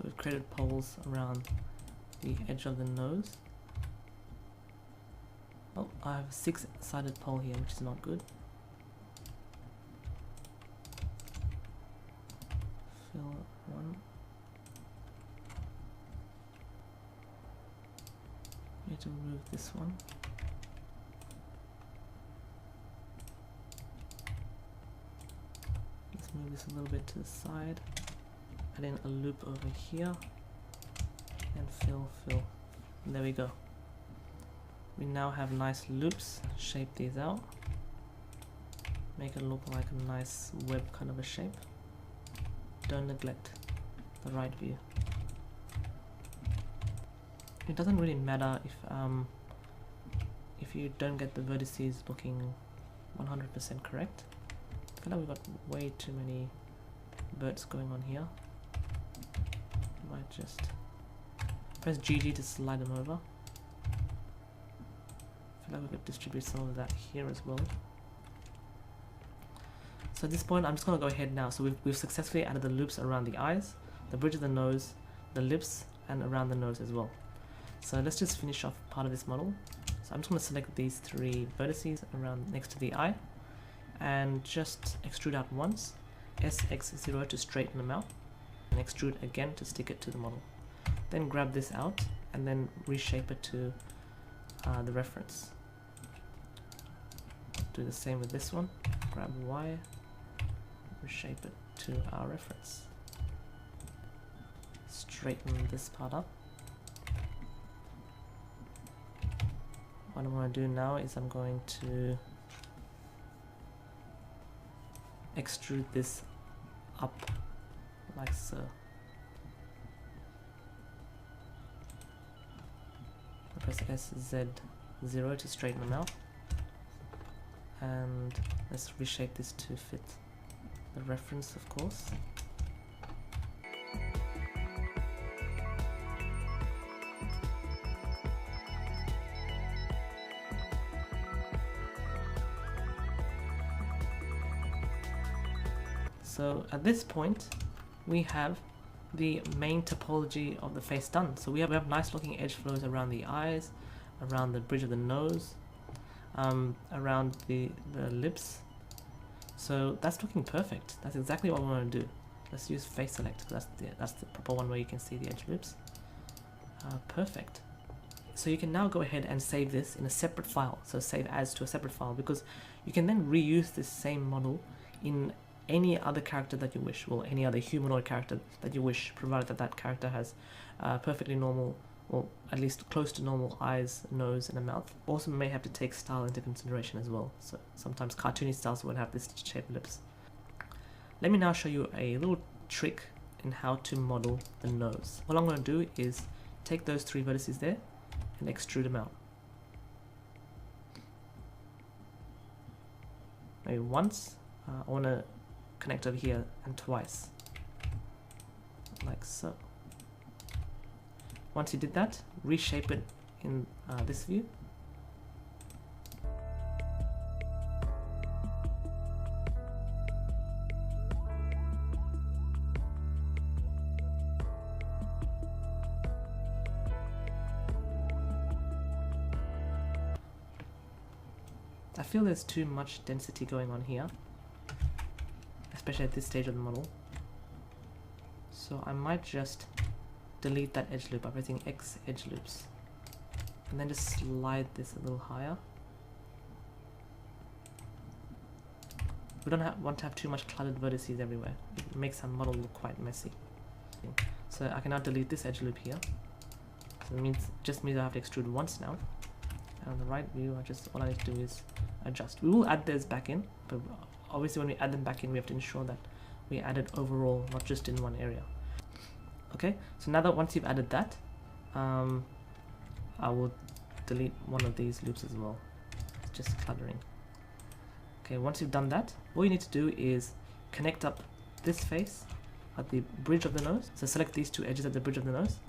we've created poles around the edge of the nose. Oh, I have a 6-sided pole here, which is not good. Fill one. Need to remove this one. Let's move this a little bit to the side. Add in a loop over here. And fill. And there we go. We now have nice loops. Shape these out. Make it look like a nice web kind of a shape. Don't neglect the right view. It doesn't really matter if you don't get the vertices looking 100% correct. I feel like we've got way too many verts going on here. Might just press GG to slide them over. I feel like we could distribute some of that here as well. So at this point, I'm just going to go ahead now. So we've successfully added the loops around the eyes, the bridge of the nose, the lips, and around the nose as well. So let's just finish off part of this model. So I'm just going to select these 3 vertices around next to the eye and just extrude out once, SX0 to straighten them out, and extrude again to stick it to the model. Then grab this out and then reshape it to the reference. Do the same with this one. Grab Y, reshape it to our reference. Straighten this part up. What I'm going to do now is I'm going to extrude this up like so. I press SZ0 to straighten them out, and let's reshape this to fit the reference, of course. So at this point, we have the main topology of the face done. So we have nice looking edge flows around the eyes, around the bridge of the nose, around the lips. So that's looking perfect. That's exactly what we want to do. Let's use face select, because that's the proper one where you can see the edge lips. Perfect. So you can now go ahead and save this in a separate file. So save as to a separate file, because you can then reuse this same model in any other character that you wish, well, any other humanoid character that you wish, provided that that character has perfectly normal, or at least close to normal eyes, nose, and a mouth. Also may have to take style into consideration as well. So sometimes cartoony styles won't have this shaped lips. Let me now show you a little trick in how to model the nose. All I'm going to do is take those 3 vertices there and extrude them out. Maybe once. I want to connect over here, and twice, like so. Once you did that, reshape it in this view. I feel there's too much density going on here, especially at this stage of the model. So I might just delete that edge loop by pressing X edge loops, and then just slide this a little higher. We don't want to have too much cluttered vertices everywhere. It makes our model look quite messy. So I can now delete this edge loop here. So it just means I have to extrude once now. And on the right view, all I need to do is adjust. We will add those back in, but obviously when we add them back in, we have to ensure that we add it overall, not just in one area. Okay, so now that once you've added that, I will delete one of these loops as well. It's just cluttering. Okay, once you've done that, all you need to do is connect up this face at the bridge of the nose. So select these 2 edges at the bridge of the nose,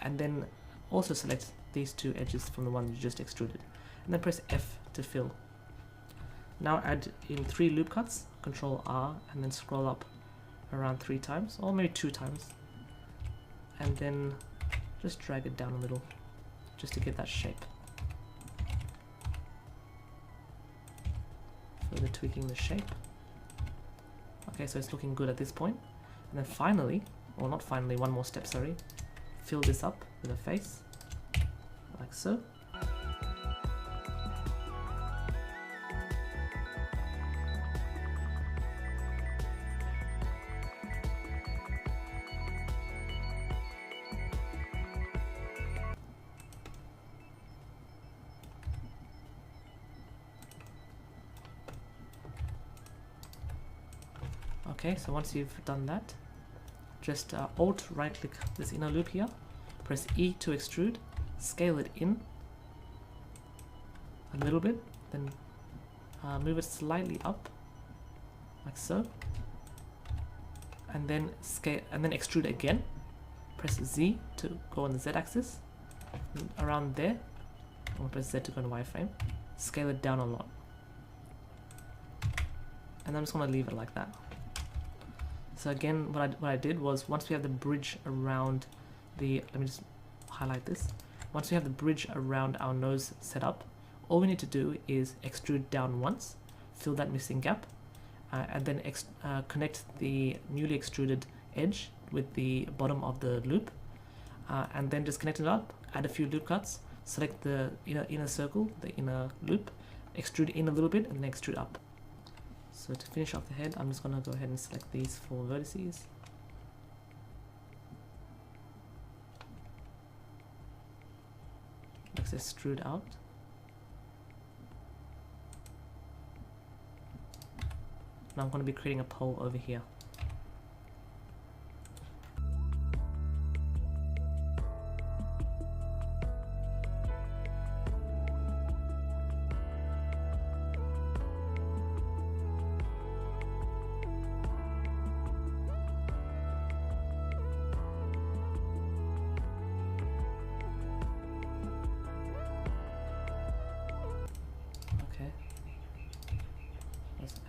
and then also select these 2 edges from the one you just extruded, and then press F to fill. Now add in 3 loop cuts, Control R, and then scroll up around 3 times, or maybe 2 times, and then just drag it down a little just to get that shape. Further tweaking the shape. Okay, so it's looking good at this point. And then finally, or not finally, one more step, sorry. Fill this up with a face, like so. Okay, so once you've done that, just Alt right click this inner loop here, press E to extrude, scale it in a little bit, then move it slightly up, like so, and then scale and then extrude again. Press Z to go on the Z axis, around there. I'm gonna press Z to go on the wireframe. Scale it down a lot, and I'm just gonna leave it like that. So again, what I did was, once we have the bridge around the, let me just highlight this. Once we have the bridge around our nose set up, all we need to do is extrude down once, fill that missing gap, and then connect the newly extruded edge with the bottom of the loop, and then just connect it up, add a few loop cuts, select the inner circle, the inner loop, extrude in a little bit, and then extrude up. So to finish off the head, I'm just going to go ahead and select these 4 vertices. Let's extrude out. Now I'm going to be creating a pole over here.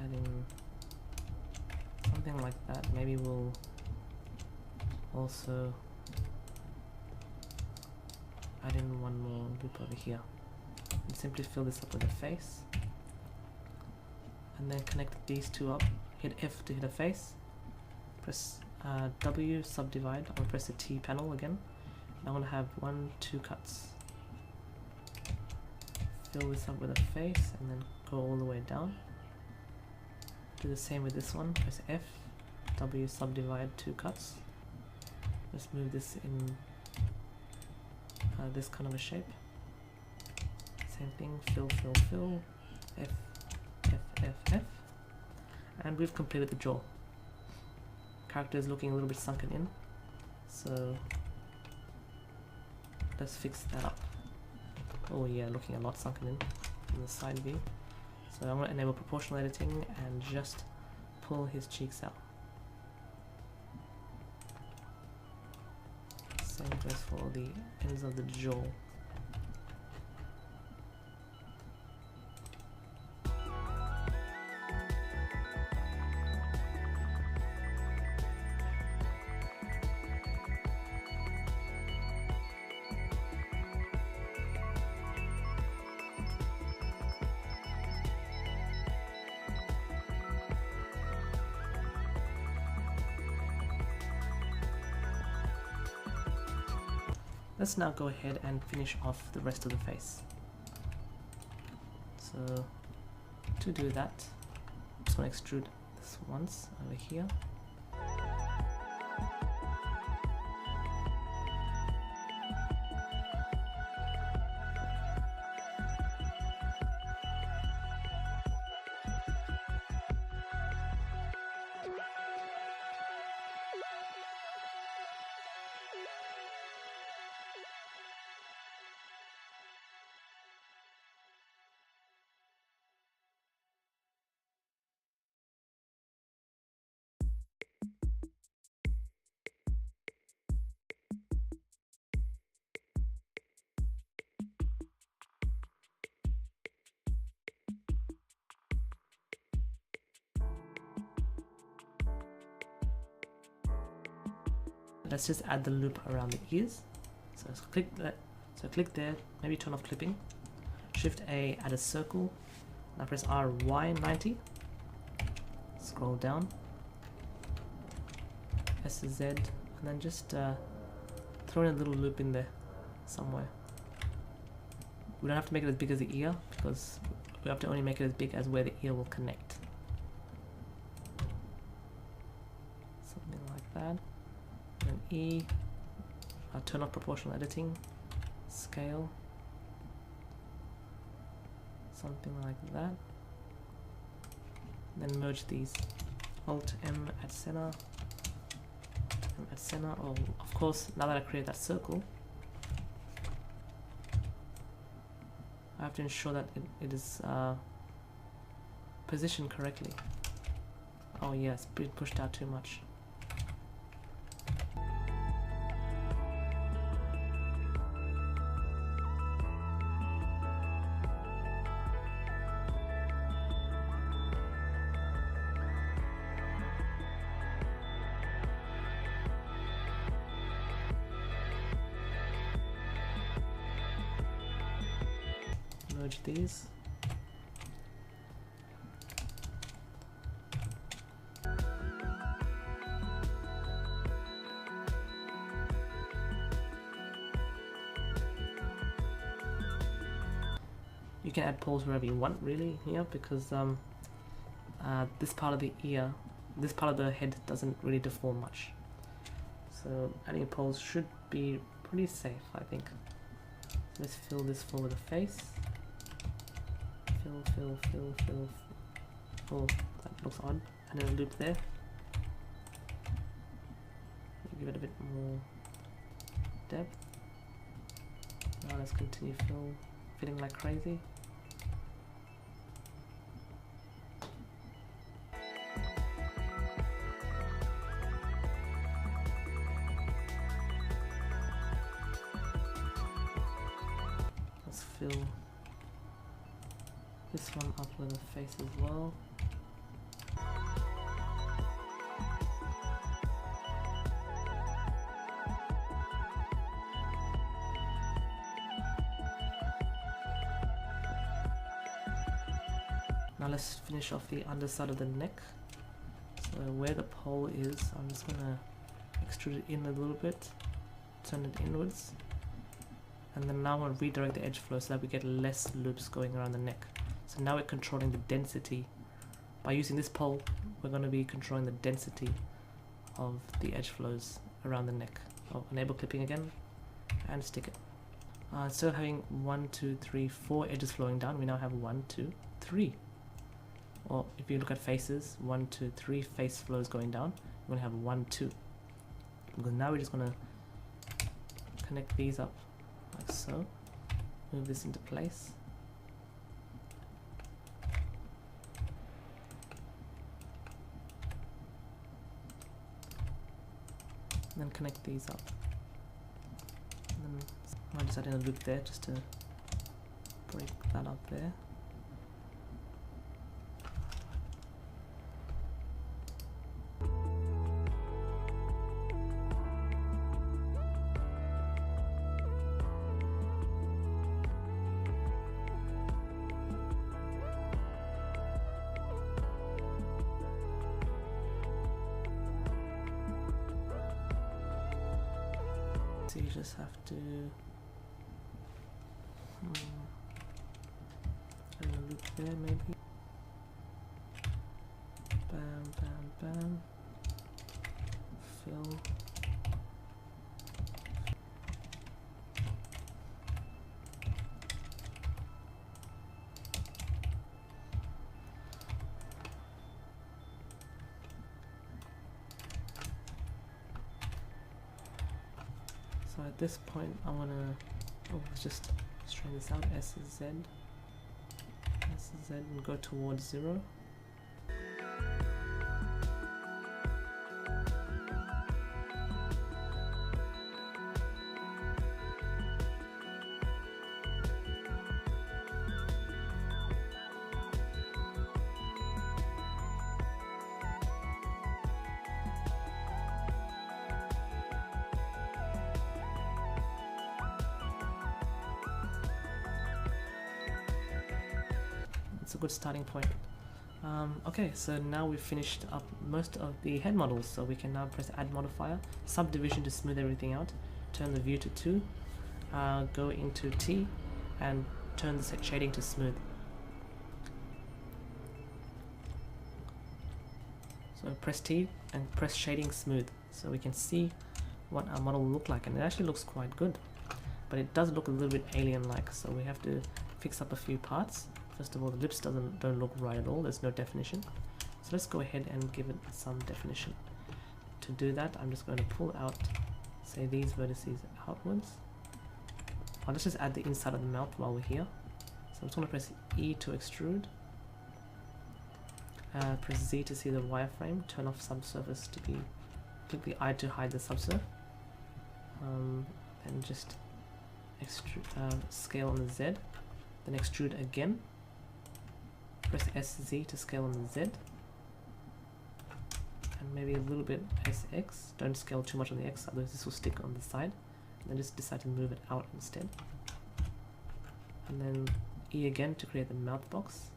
Adding something like that. Maybe we'll also add in one more loop over here and simply fill this up with a face, and then connect these two up. Hit F to hit a face, press W, subdivide. I'm gonna press the T panel again. I'm gonna have 1, 2 cuts. Fill this up with a face and then go all the way down. Do the same with this one. Press F, W, subdivide, 2 cuts. Let's move this in this kind of a shape. Same thing, fill, fill, fill, F, F, F, F. And we've completed the jaw. Character is looking a little bit sunken in, so let's fix that up. Oh yeah, looking a lot sunken in the side view. So I'm going to enable proportional editing and just pull his cheeks out. Same goes for the ends of the jaw. Let's now go ahead and finish off the rest of the face. So to do that, I'm just going to extrude this once over here. let's just add the loop around the ears. So click that. So click there, maybe turn off clipping. Shift A, add a circle. Now press RY90. Scroll down. SZ, and then just throw in a little loop in there somewhere. We don't have to make it as big as the ear because we have to only make it as big as where the ear will connect. Something like that. And E, turn off proportional editing, scale, something like that. Then merge these. Alt M at center. M at center. Oh, of course, now that I create that circle, I have to ensure that it is positioned correctly. Oh yeah, it's been pushed out too much. Merge these. You can add poles wherever you want really here because this part of the ear, this part of the head doesn't really deform much. So adding poles should be pretty safe, I think. Let's fill this full with a face. Fill. Oh, that looks odd. And then a loop there. Give it a bit more depth. Now let's continue filling like crazy. Let's fill this one up with a face as well. Now let's finish off the underside of the neck. So where the pole is, I'm just gonna extrude it in a little bit, turn it inwards, and then now I'm gonna redirect the edge flow so that we get less loops going around the neck. So now we're controlling the density. By using this pole, we're going to be controlling the density of the edge flows around the neck. I'll enable clipping again and stick it. Instead of having 1, 2, 3, 4 edges flowing down, we now have 1, 2, 3. Or if you look at faces, 1, 2, 3 face flows going down, we're going to have 1, 2. Because now we're just going to connect these up like so. Move this into place. Then connect these up. And then I'll just add in a loop there just to break that up there. So you just have to add a loop there maybe. Bam. Fill. So at this point I want to, let's just straighten this out, SZ, and go towards 0. that's a good starting point. Okay, so now we've finished up most of the head models, so we can now press add modifier, subdivision to smooth everything out, turn the view to 2, go into T and turn the shading to smooth. So press T and press shading smooth, so we can see what our model will look like, and it actually looks quite good, but it does look a little bit alien-like, so we have to fix up a few parts. First of all, the lips don't look right at all, there's no definition. So let's go ahead and give it some definition. To do that, I'm just going to pull out, say, these vertices outwards. Let's just add the inside of the mouth while we're here. So I'm just going to press E to extrude. Press Z to see the wireframe, turn off subsurface to be, click the I to hide the subsurf. And just extrude, scale on the Z, then extrude again. Press SZ to scale on the Z, and maybe a little bit SX. Don't scale too much on the X, otherwise this will stick on the side. And then just decide to move it out instead. And then E again to create the mouth box.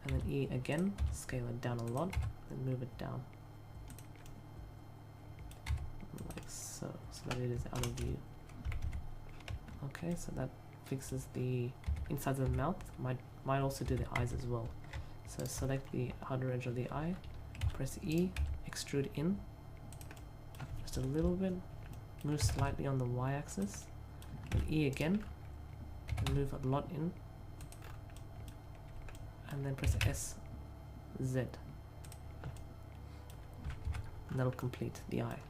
And then E again, scale it down a lot, then move it down. Like so, so that it is out of view. Okay, so that fixes the insides of the mouth. Might also do the eyes as well. So select the outer edge of the eye, press E, extrude in, just a little bit, move slightly on the y-axis, and E again, and move a lot in, and then press S, Z, and that'll complete the eye.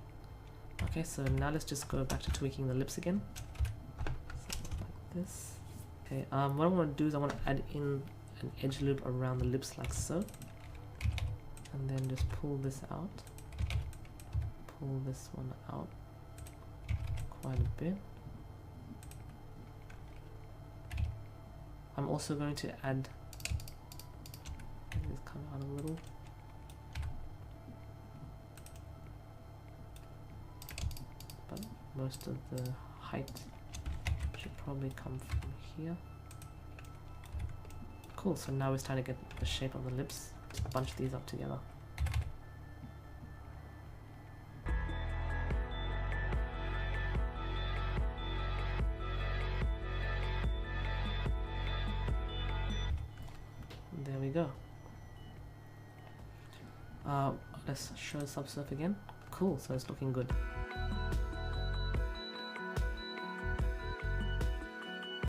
Okay, so now let's just go back to tweaking the lips again. So like this. Okay, what I want to do is I want to add in an edge loop around the lips like so, and then just pull this out, pull this one out quite a bit. I'm also going to add, this come out a little, but most of the height should probably come from here. Cool, so now it's time to get the shape of the lips. Just bunch these up together. There we go. Let's show subsurf again. Cool, so it's looking good.